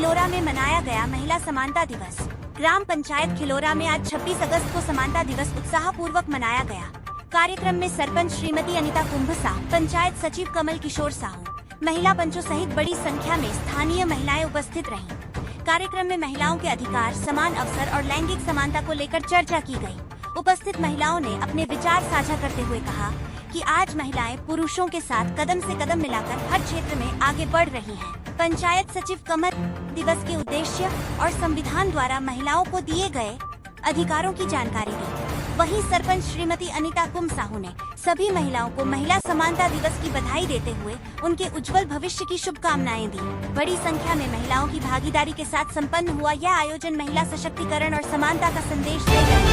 खिलोरा में मनाया गया महिला समानता दिवस। ग्राम पंचायत खिलोरा में आज 26 अगस्त को समानता दिवस उत्साहपूर्वक मनाया गया। कार्यक्रम में सरपंच श्रीमती अनिता कुंभसा, पंचायत सचिव कमल किशोर साहू, महिला पंचों सहित बड़ी संख्या में स्थानीय महिलाएं उपस्थित रहीं। कार्यक्रम में महिलाओं के अधिकार, समान अवसर और लैंगिक समानता को लेकर चर्चा की गई। उपस्थित महिलाओं ने अपने विचार साझा करते हुए कहा कि आज महिलाएं पुरुषों के साथ कदम से कदम मिलाकर हर क्षेत्र में आगे बढ़ रही हैं। पंचायत सचिव कमल दिवस के उद्देश्य और संविधान द्वारा महिलाओं को दिए गए अधिकारों की जानकारी दी। वहीं सरपंच श्रीमती अनिता कुंभसाहू ने सभी महिलाओं को महिला समानता दिवस की बधाई देते हुए उनके उज्जवल भविष्य की शुभकामनाएं दी। बड़ी संख्या में महिलाओं की भागीदारी के साथ संपन्न हुआ यह आयोजन महिला सशक्तिकरण और समानता का संदेश देता है।